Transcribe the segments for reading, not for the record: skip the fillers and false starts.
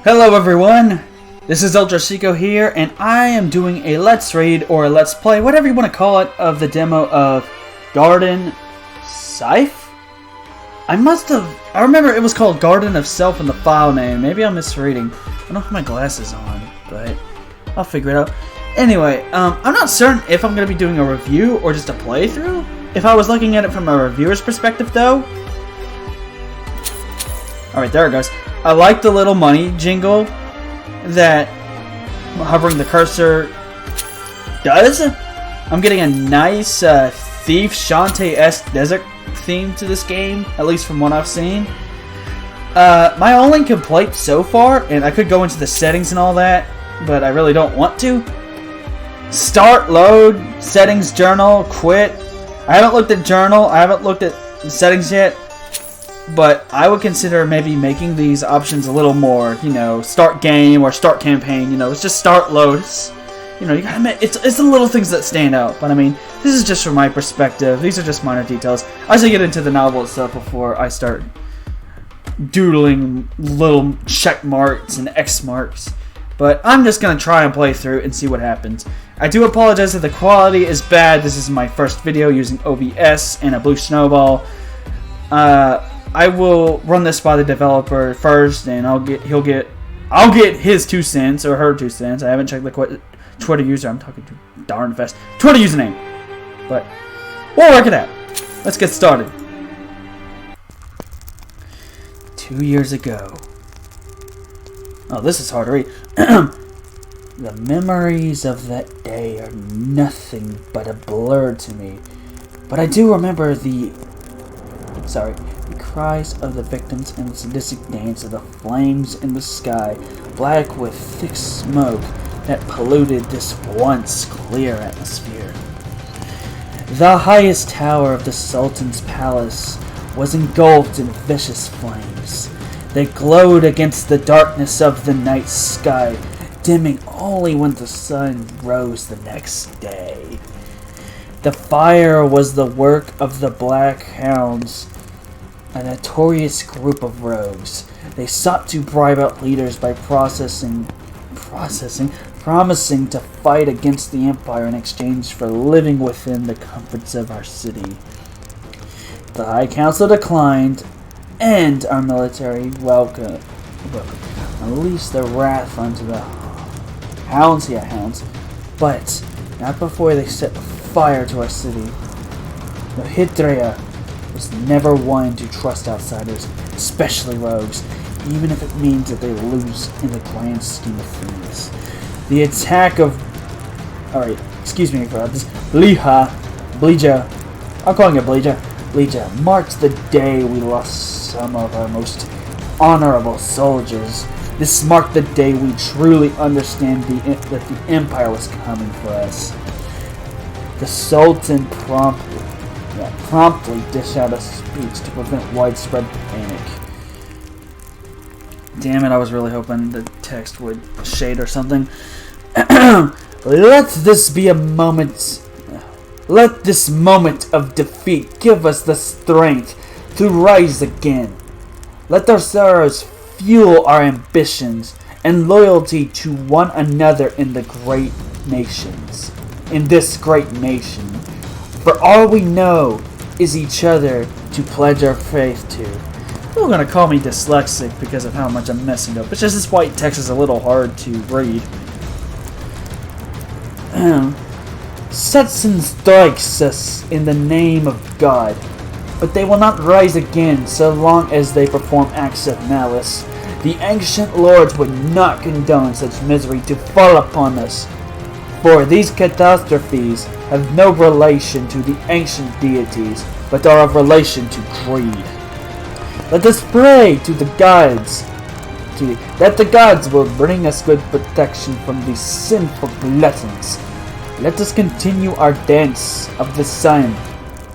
Hello everyone, this is Ultra Seiko here, and I am doing a Let's Read or a Let's Play, whatever you want to call it, of the demo of Garden Seif? I remember it was called Garden of Self in the file name. Maybe I'm misreading. I don't have my glasses on, but I'll figure it out. Anyway, I'm not certain if I'm going to be doing a review or just a playthrough. If I was looking at it from a reviewer's perspective though. Alright, there it goes. I like the little money jingle that hovering the cursor does. I'm getting a nice Thief Shantae-esque desert theme to this game, at least from what I've seen. My only complaint so far, and I could go into the settings and all that, but I really don't want to. Start, load, settings, journal, quit. I haven't looked at journal, I haven't looked at settings yet. But I would consider maybe making these options a little more, you know, start game or start campaign, you know, it's just start loads. You know, you gotta admit, it's the little things that stand out. But I mean, this is just from my perspective. These are just minor details. I should get into the novel itself before I start doodling little check marks and X marks. But I'm just gonna try and play through and see what happens. I do apologize if the quality is bad. This is my first video using OBS and a blue snowball. I will run this by the developer first, and I'll get his 2 cents or her 2 cents. I haven't checked the Twitter user. I'm talking too darn fast. Twitter username, but we'll work it out. Let's get started. 2 years ago. Oh, this is hard to read. The memories of that day are nothing but a blur to me, but I do remember the cries of the victims and the sadistic dance of the flames in the sky, black with thick smoke that polluted this once clear atmosphere. The highest tower of the Sultan's palace was engulfed in vicious flames. They glowed against the darkness of the night sky, dimming only when the sun rose the next day. The fire was the work of the Black Hounds, a notorious group of rogues. They sought to bribe out leaders by promising to fight against the Empire in exchange for living within the comforts of our city. The High Council declined, and our military welcome unleashed their wrath onto the hounds, but not before they set fire to our city. The Hydrea was never one to trust outsiders, especially rogues, even if it means that they lose in the grand scheme of things. The attack of... Alright, excuse me for this. Bleja, I'm calling it Bleja marked the day we lost some of our most honorable soldiers. This marked the day we truly understand that the Empire was coming for us. The Sultan promptly dished out a speech to prevent widespread panic. Damn it, I was really hoping the text would shade or something. Let this moment of defeat give us the strength to rise again. Let our sorrows fuel our ambitions and loyalty to one another in this great nation. For all we know is each other to pledge our faith to. People are going to call me dyslexic because of how much I'm messing up. It's just this white text is a little hard to read. Satan strikes us in the name of God, but they will not rise again so long as they perform acts of malice. The ancient lords would not condone such misery to fall upon us, for these catastrophes have no relation to the ancient deities, but are of relation to greed. Let us pray to the gods, that the gods will bring us good protection from these sinful gluttons. Let us continue our dance of the sun,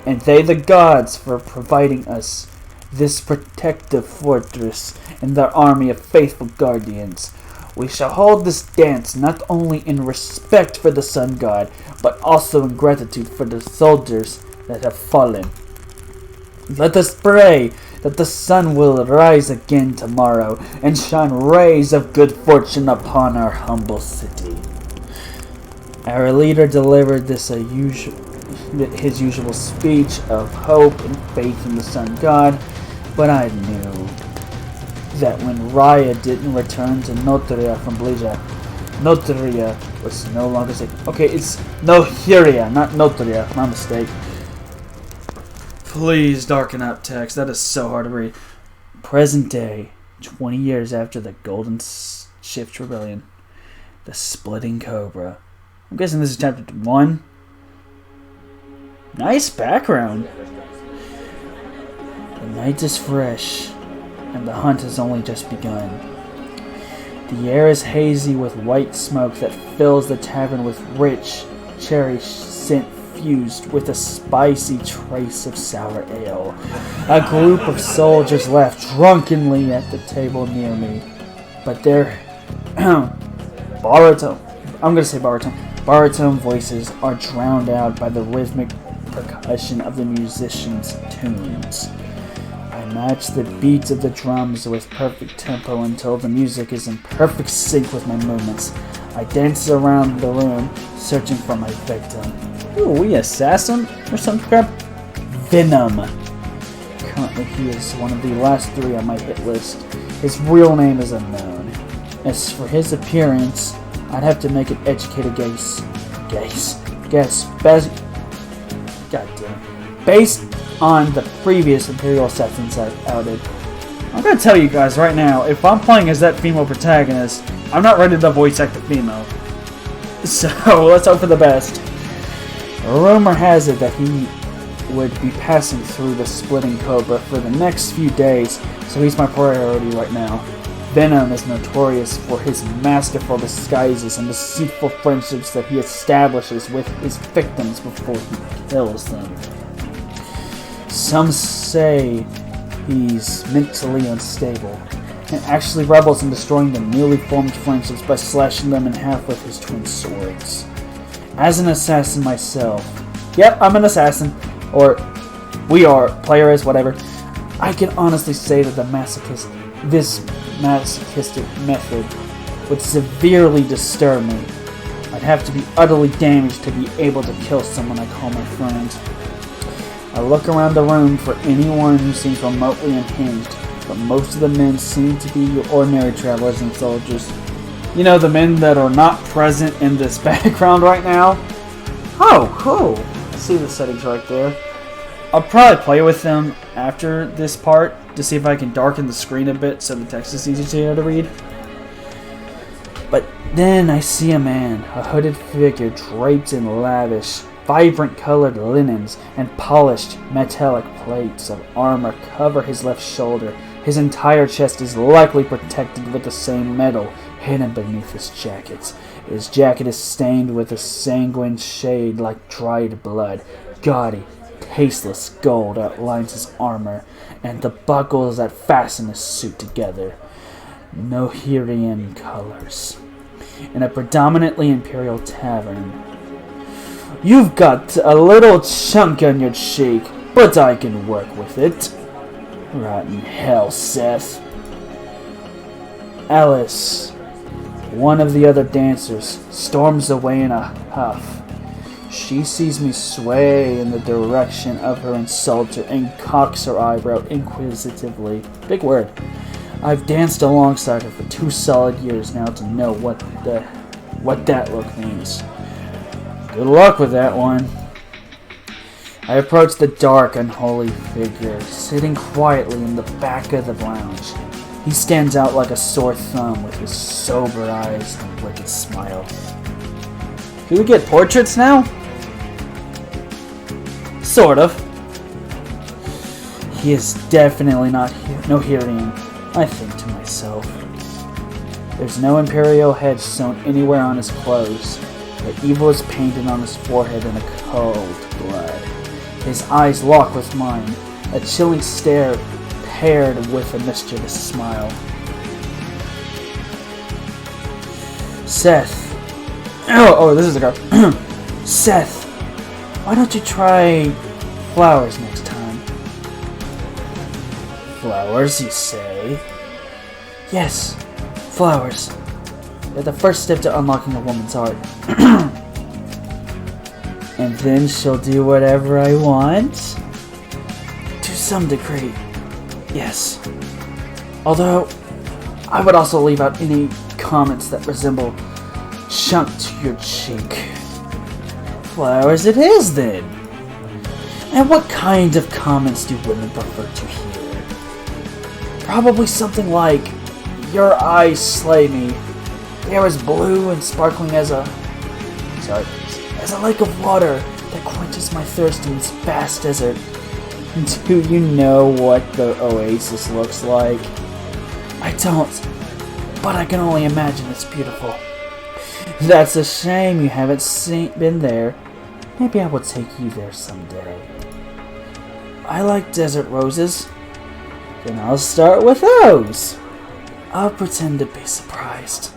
and thank the gods for providing us this protective fortress and their army of faithful guardians. We shall hold this dance not only in respect for the sun god, but also in gratitude for the soldiers that have fallen. Let us pray that the sun will rise again tomorrow and shine rays of good fortune upon our humble city. Our leader delivered his usual speech of hope and faith in the sun god, but I knew that when Raya didn't return to Notria from Blija, Notria was no longer safe. Okay, it's Nohiria, not Notria. My mistake. Please darken up text. That is so hard to read. Present day, 20 years after the Golden Shift Rebellion. The Splitting Cobra. I'm guessing this is chapter 1. Nice background. The night is fresh, and the hunt has only just begun. The air is hazy with white smoke that fills the tavern with rich cherry scent fused with a spicy trace of sour ale. A group of soldiers laugh drunkenly at the table near me, but their baritone voices are drowned out by the rhythmic percussion of the musicians' tunes. I match the beats of the drums with perfect tempo until the music is in perfect sync with my movements. I dance around the room, searching for my victim. Ooh, we assassin or some crap? Venom. Currently, he is one of the last 3 on my hit list. His real name is unknown. As for his appearance, I'd have to make an educated guess. Based on the previous Imperial assassins I've outed. I'm gonna tell you guys right now, if I'm playing as that female protagonist, I'm not ready to voice act the female. So, let's hope for the best. A rumor has it that he would be passing through the Splitting Cobra for the next few days, so he's my priority right now. Venom is notorious for his masterful disguises and deceitful friendships that he establishes with his victims before he kills them. Some say he's mentally unstable, and actually rebels in destroying the newly formed friendships by slashing them in half with his twin swords. As an assassin myself, yep, I'm an assassin, or we are, player is, whatever, I can honestly say that this masochistic method would severely disturb me. I'd have to be utterly damaged to be able to kill someone I call my friend. I look around the room for anyone who seems remotely unhinged, but most of the men seem to be your ordinary travelers and soldiers. You know, the men that are not present in this background right now? Oh, cool. I see the settings right there. I'll probably play with them after this part to see if I can darken the screen a bit so the text is easier to read. But then I see a man, a hooded figure draped in lavish, vibrant colored linens and polished metallic plates of armor cover his left shoulder. His entire chest is likely protected with the same metal hidden beneath his jacket. His jacket is stained with a sanguine shade like dried blood. Gaudy, tasteless gold outlines his armor, and the buckles that fasten his suit together. Nohirian colors. In a predominantly Imperial tavern. You've got a little chunk on your cheek, but I can work with it. Rotten hell, Seif. Alice, one of the other dancers, storms away in a huff. She sees me sway in the direction of her insulter and cocks her eyebrow inquisitively. Big word. I've danced alongside her for 2 solid years now to know what that look means. Good luck with that one. I approach the dark, unholy figure, sitting quietly in the back of the lounge. He stands out like a sore thumb with his sober eyes and wicked smile. Do we get portraits now? Sort of. He is definitely not Nohirian, I think to myself. There's no Imperial head sewn anywhere on his clothes, but evil is painted on his forehead in a cold blood. His eyes lock with mine, a chilling stare paired with a mischievous smile. Seif. Oh, this is a girl. Seif, why don't you try flowers next time? Flowers, you say? Yes, flowers. They're the first step to unlocking a woman's heart. And then she'll do whatever I want? To some degree, yes. Although, I would also leave out any comments that resemble chunk to your cheek. Flowers it is, then. And what kind of comments do women prefer to hear? Probably something like, your eyes slay me. They're as blue and sparkling as a lake of water that quenches my thirst in this vast desert. Do you know what the oasis looks like? I don't, but I can only imagine it's beautiful. That's a shame you haven't been there. Maybe I will take you there someday. I like desert roses. Then I'll start with those. I'll pretend to be surprised.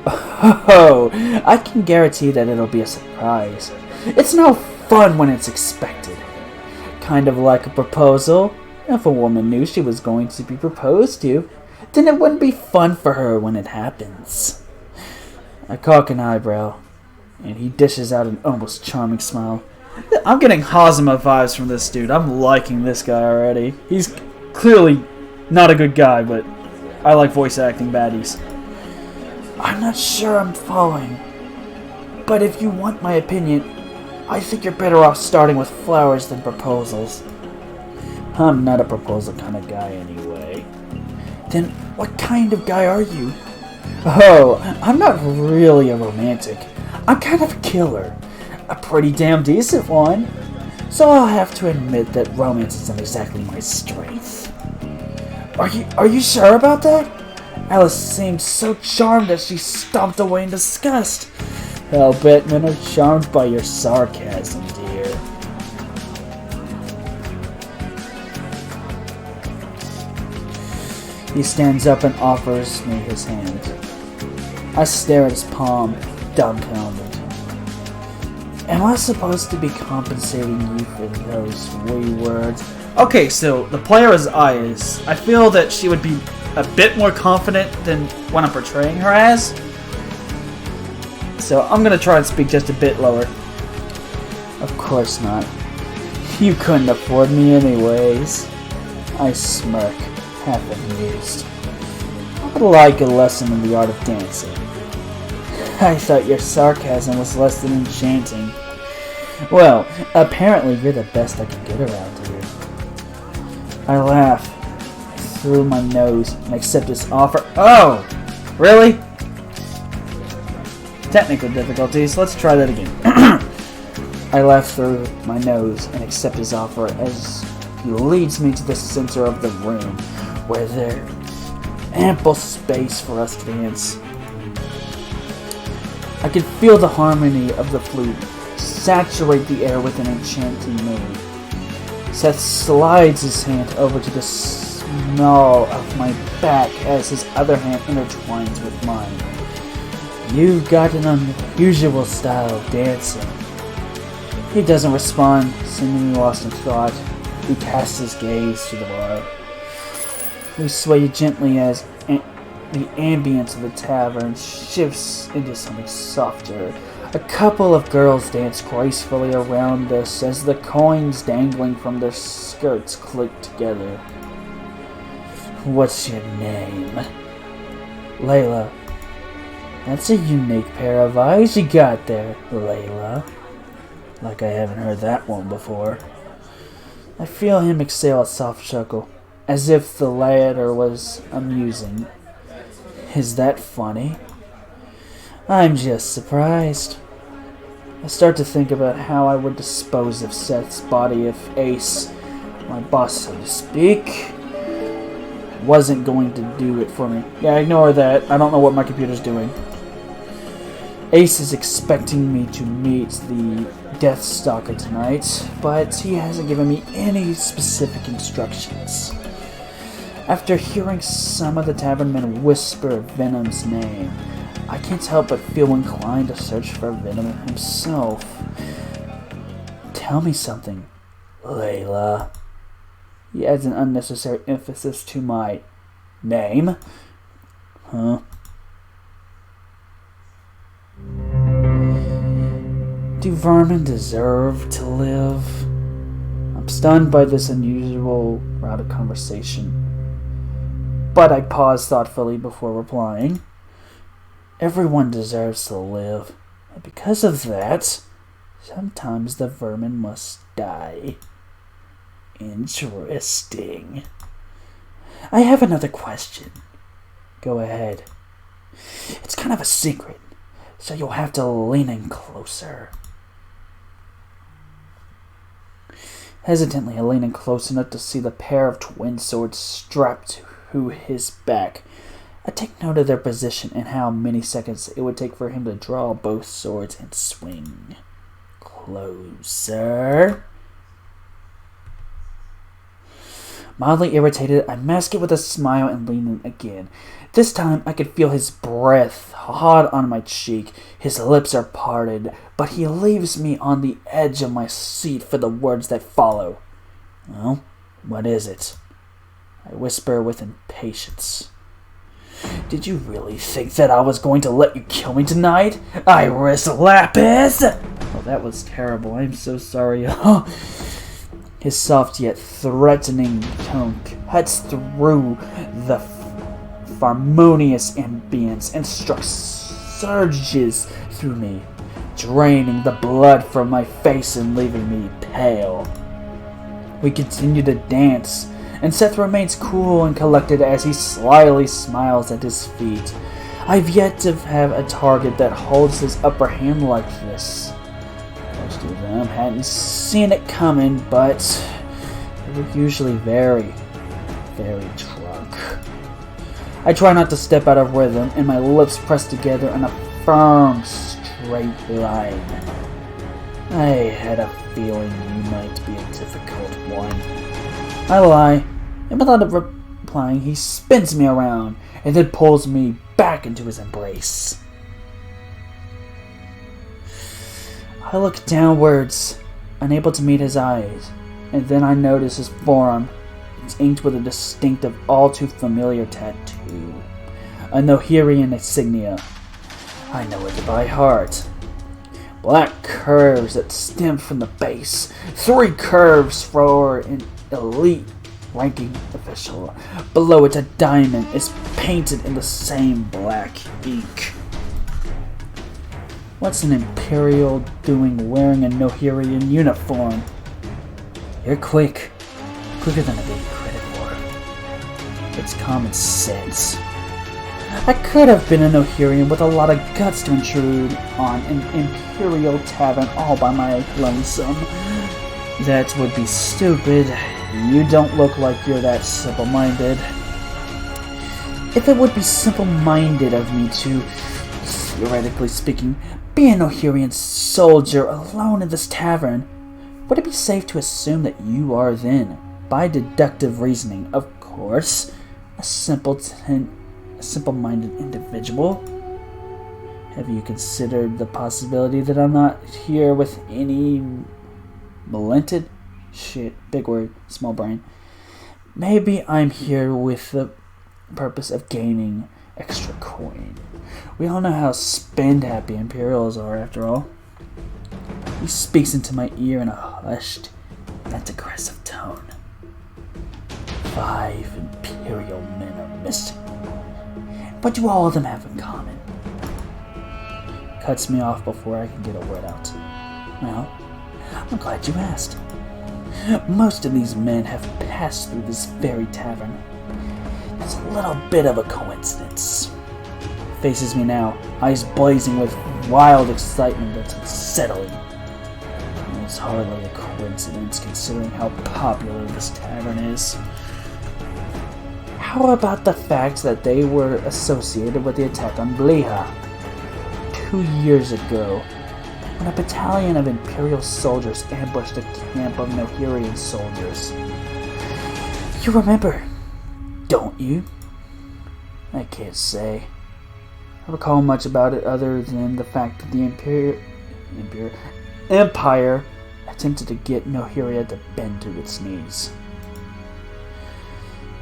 Oh, I can guarantee that it'll be a surprise. It's no fun when it's expected. Kind of like a proposal. If a woman knew she was going to be proposed to, then it wouldn't be fun for her when it happens. I cock an eyebrow, and he dishes out an almost charming smile. I'm getting Hazama vibes from this dude. I'm liking this guy already. He's clearly not a good guy, but I like voice acting baddies. I'm not sure I'm following, but if you want my opinion, I think you're better off starting with flowers than proposals. I'm not a proposal kind of guy anyway. Then what kind of guy are you? Oh, I'm not really a romantic. I'm kind of a killer. A pretty damn decent one. So I'll have to admit that romance isn't exactly my strength. Are you sure about that? Alice seemed so charmed that she stomped away in disgust. I'll bet men are charmed by your sarcasm, dear. He stands up and offers me his hand. I stare at his palm, dumbfounded. Am I supposed to be compensating you for those wee words? Okay, so the player is Ayaz. I feel that she would be a bit more confident than what I'm portraying her as. So I'm gonna try and speak just a bit lower. Of course not. You couldn't afford me anyways. I smirk, half amused. I would like a lesson in the art of dancing. I thought your sarcasm was less than enchanting. Well, apparently you're the best I can get around here. I laugh through my nose and accept his offer. Oh! Really? Technical difficulties. Let's try that again. I laugh through my nose and accept his offer as he leads me to the center of the room where there's ample space for us to dance. I can feel the harmony of the flute saturate the air with an enchanting mood. Seth slides his hand over to the small of my back as his other hand intertwines with mine. You've got an unusual style of dancing. He doesn't respond, seemingly lost in thought. He casts his gaze to the bar. We sway gently as the ambience of the tavern shifts into something softer. A couple of girls dance gracefully around us as the coins dangling from their skirts click together. What's your name? Layla. That's a unique pair of eyes you got there, Layla. Like I haven't heard that one before. I feel him exhale a soft chuckle, as if the latter was amusing. Is that funny? I'm just surprised. I start to think about how I would dispose of Seth's body if Ace, my boss so to speak, wasn't going to do it for me. Yeah, ignore that. I don't know what my computer's doing. Ace is expecting me to meet the Deathstalker tonight, but he hasn't given me any specific instructions. After hearing some of the tavern men whisper Venom's name, I can't help but feel inclined to search for Venom himself. Tell me something, Layla. He adds an unnecessary emphasis to my name. Huh? Do vermin deserve to live? I'm stunned by this unusual route of conversation, but I pause thoughtfully before replying. Everyone deserves to live, and because of that, sometimes the vermin must die. Interesting. I have another question. Go ahead. It's kind of a secret, so you'll have to lean in closer. Hesitantly, I lean in close enough to see the pair of twin swords strapped to his back. I take note of their position and how many seconds it would take for him to draw both swords and swing. Closer. Mildly irritated, I mask it with a smile and lean in again. This time, I could feel his breath hot on my cheek. His lips are parted, but he leaves me on the edge of my seat for the words that follow. Well, what is it? I whisper with impatience. Did you really think that I was going to let you kill me tonight? Iris Lapis! Oh, that was terrible. I'm so sorry. His soft yet threatening tone cuts through the harmonious ambience and surges through me, draining the blood from my face and leaving me pale. We continue to dance, and Seth remains cool and collected as he slyly smiles at his feet. I've yet to have a target that holds his upper hand like this. Most of them hadn't seen it coming, but they were usually very, very drunk. I try not to step out of rhythm, and my lips press together in a firm, straight line. I had a feeling you might be a difficult one. I lie, and without replying, he spins me around, and then pulls me back into his embrace. I look downwards, unable to meet his eyes, and then I notice his forearm. It's inked with a distinctive, all-too-familiar tattoo. A Nohirian insignia. I know it by heart. Black curves that stem from the base. 3 curves for an elite ranking official. Below it, a diamond is painted in the same black ink. What's an Imperial doing wearing a Nohirian uniform? You're quick. Quicker than a baby critic war. It's common sense. I could have been a Nohirian with a lot of guts to intrude on an Imperial tavern all by my lonesome. That would be stupid. You don't look like you're that simple-minded. If it would be simple-minded of me to, theoretically speaking, be a Nohirian soldier alone in this tavern, would it be safe to assume that you are then, by deductive reasoning, of course, a simple-minded individual? Have you considered the possibility that I'm not here with any malevolent? Shit, big word, small brain. Maybe I'm here with the purpose of gaining extra coin. We all know how spend-happy Imperials are, after all. He speaks into my ear in a hushed, yet aggressive tone. 5 Imperial men are missing. What do all of them have in common? Cuts me off before I can get a word out. Well, I'm glad you asked. Most of these men have passed through this very tavern. It's a little bit of a coincidence. Faces me now, eyes blazing with wild excitement that's unsettling. It's hardly a coincidence considering how popular this tavern is. How about the fact that they were associated with the attack on Bleha 2 years ago, when a battalion of Imperial soldiers ambushed a camp of Nohirian soldiers? You remember, don't you? I can't say. I recall much about it other than the fact that the Empire attempted to get Nohiria to bend to its knees.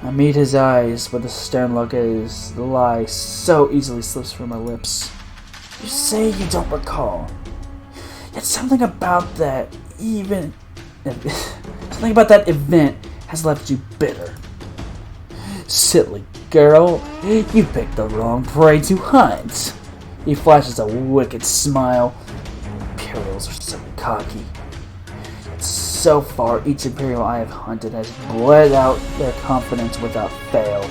I meet his eyes with a stern look as the lie so easily slips from my lips. You say you don't recall. Yet something about that event has left you bitter. Silly girl, you picked the wrong prey to hunt. He flashes a wicked smile. Imperials are so cocky. So far, each Imperial I have hunted has bled out their confidence without fail.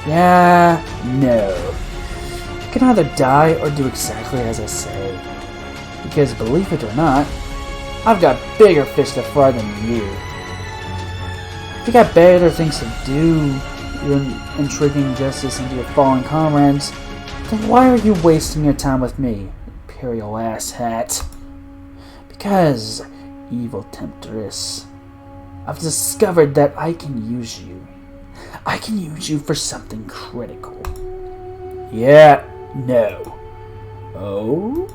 Yeah, no. You can either die or do exactly as I say. Because believe it or not, I've got bigger fish to fry than you. If you got better things to do, you're intriguing justice into your fallen comrades, then why are you wasting your time with me, Imperial asshat? Because, evil temptress, I've discovered that I can use you. I can use you for something critical. Yeah, no. Oh?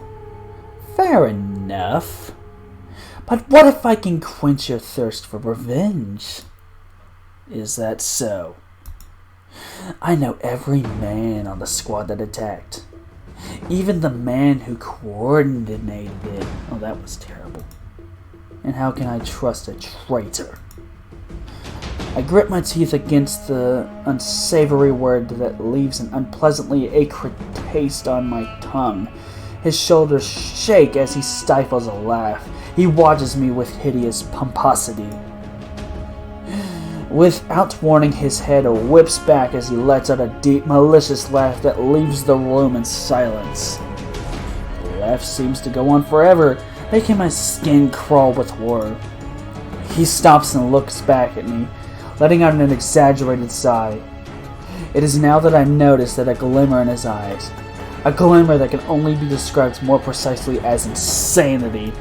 Fair enough. But what if I can quench your thirst for revenge? Is that so? I know every man on the squad that attacked. Even the man who coordinated it. Oh, that was terrible. And how can I trust a traitor? I grit my teeth against the unsavory word that leaves an unpleasantly acrid taste on my tongue. His shoulders shake as he stifles a laugh. He watches me with hideous pomposity. Without warning, his head whips back as he lets out a deep, malicious laugh that leaves the room in silence. The laugh seems to go on forever, making my skin crawl with horror. He stops and looks back at me, letting out an exaggerated sigh. It is now that I notice that a glimmer in his eyes. A glimmer that can only be described more precisely as insanity.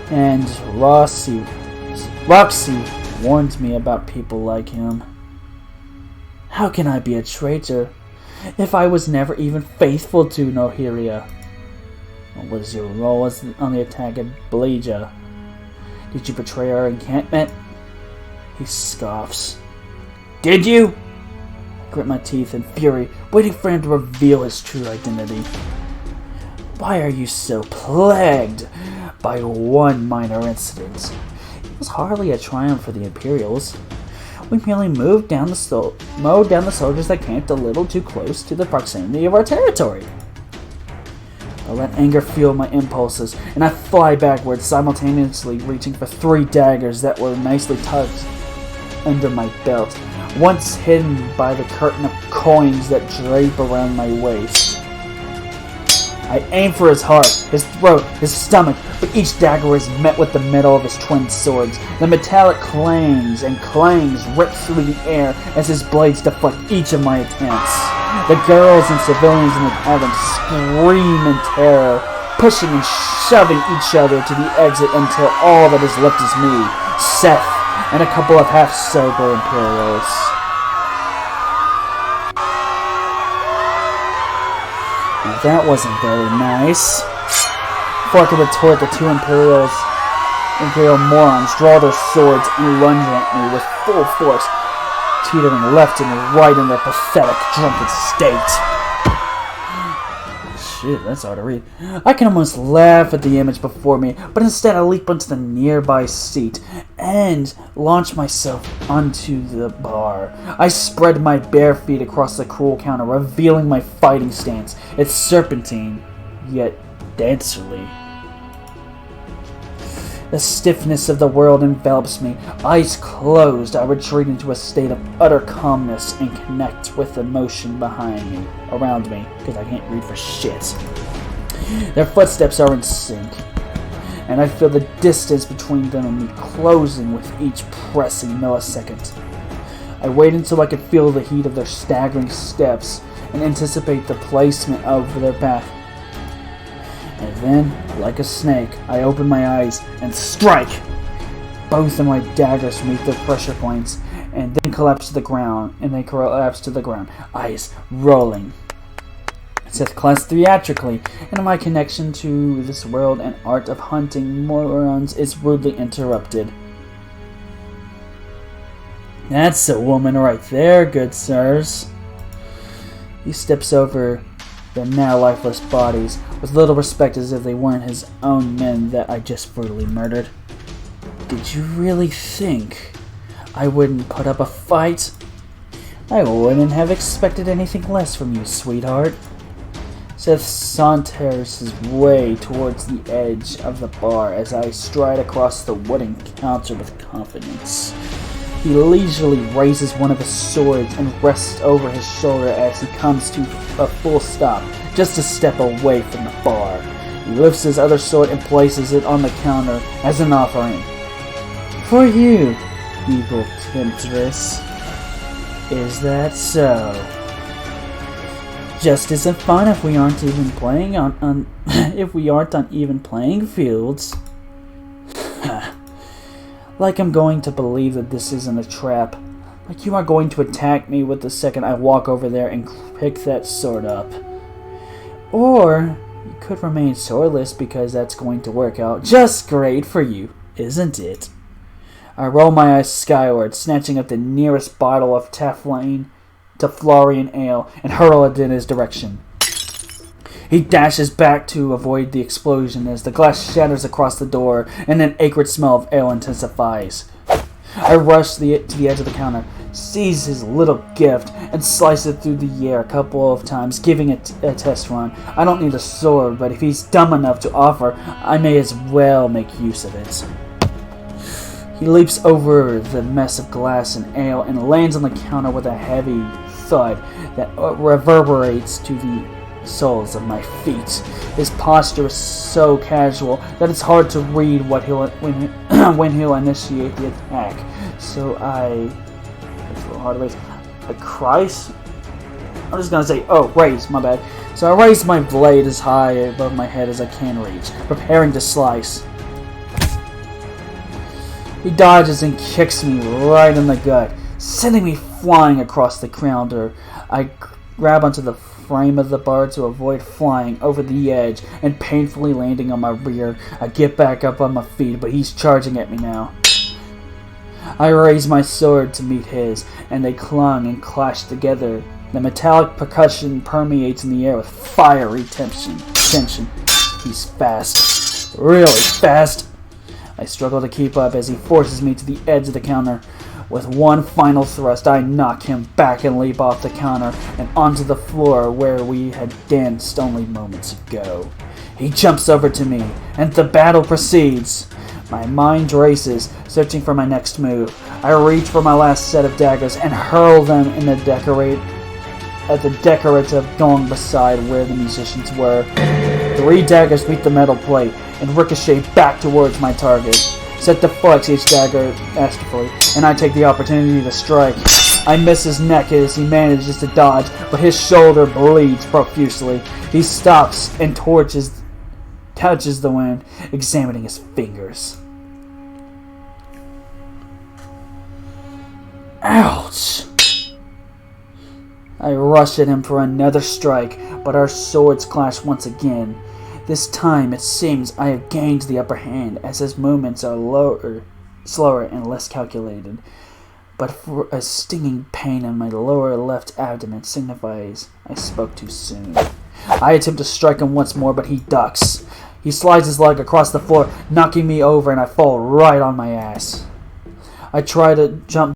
And Roxy warned me about people like him. How can I be a traitor if I was never even faithful to Nohiria? What was your role on the attack at Bleja? Did you betray our encampment? He scoffs. Did you? I grit my teeth in fury, waiting for him to reveal his true identity. Why are you so plagued by one minor incident? It was hardly a triumph for the Imperials. We merely mowed down the soldiers that camped a little too close to the proximity of our territory. I let anger fuel my impulses, and I fly backwards, simultaneously reaching for 3 daggers that were nicely tucked under my belt, once hidden by the curtain of coins that drape around my waist. I aim for his heart, his throat, his stomach, but each dagger is met with the metal of his twin swords. The metallic clangs and clangs rip through the air as his blades deflect each of my attempts. The girls and civilians in the cabin scream in terror, pushing and shoving each other to the exit until all that is left is me, Seif, and a couple of half-sober Imperials. Now that wasn't very nice. Before I could retort, the 2 Imperial morons draw their swords and lunge at me with full force, teetering left and right in their pathetic, drunken state. Shit, that's hard to read. I can almost laugh at the image before me, but instead I leap onto the nearby seat and launch myself onto the bar. I spread my bare feet across the cruel counter, revealing my fighting stance. It's serpentine, yet dancerly. The stiffness of the world envelops me. Eyes closed, I retreat into a state of utter calmness and connect with the motion around me, because I can't read for shit. Their footsteps are in sync, and I feel the distance between them and me closing with each pressing millisecond. I wait until I can feel the heat of their staggering steps and anticipate the placement of their path. And then, like a snake, I open my eyes and strike! Both of my daggers meet their pressure points and then collapse to the ground, eyes rolling. Seif class theatrically, and my connection to this world and art of hunting morons is rudely interrupted. That's a woman right there, good sirs. He steps over their now lifeless bodies with little respect, as if they weren't his own men that I just brutally murdered. Did you really think I wouldn't put up a fight? I wouldn't have expected anything less from you, sweetheart. Seif saunters his way towards the edge of the bar as I stride across the wooden counter with confidence. He leisurely raises one of his swords and rests over his shoulder as he comes to a full stop, just a step away from the bar. He lifts his other sword and places it on the counter as an offering. For you, evil temptress. Is that so? Just isn't fun if we aren't even playing on if we aren't on even playing fields. Like I'm going to believe that this isn't a trap. Like you are going to attack me with the second I walk over there and pick that sword up. Or you could remain swordless, because that's going to work out just great for you, isn't it? I roll my eyes skyward, snatching up the nearest bottle of Teflon ale and hurl it in his direction. He dashes back to avoid the explosion as the glass shatters across the door and an acrid smell of ale intensifies. I rush to the edge of the counter, seize his little gift, and slice it through the air a couple of times, giving it a test run. I don't need a sword, but if he's dumb enough to offer, I may as well make use of it. He leaps over the mess of glass and ale and lands on the counter with a heavy thud that reverberates to the soles of my feet. His posture is so casual that it's hard to read when he'll initiate the attack. So it's a little hard to raise. A Christ? I'm just gonna say, raise, my bad. So I raise my blade as high above my head as I can reach, preparing to slice. He dodges and kicks me right in the gut, sending me flying across the counter. I grab onto the frame of the bar to avoid flying over the edge and painfully landing on my rear. I get back up on my feet, but he's charging at me now. I raise my sword to meet his, and they clung and clashed together. The metallic percussion permeates in the air with fiery tension. He's fast. Really fast. I struggle to keep up as he forces me to the edge of the counter. With one final thrust, I knock him back and leap off the counter and onto the floor where we had danced only moments ago. He jumps over to me, and the battle proceeds. My mind races, searching for my next move. I reach for my last set of daggers and hurl them in the decorative gong beside where the musicians were. 3 daggers meet the metal plate and ricochet back towards my target. Set deflects each dagger masterfully, and I take the opportunity to strike. I miss his neck as he manages to dodge, but his shoulder bleeds profusely. He stops and touches the wound, examining his fingers. Ouch! I rush at him for another strike, but our swords clash once again. This time, it seems I have gained the upper hand, as his movements are slower and less calculated. But for a stinging pain in my lower left abdomen signifies I spoke too soon. I attempt to strike him once more, but he ducks. He slides his leg across the floor, knocking me over, and I fall right on my ass. I try to jump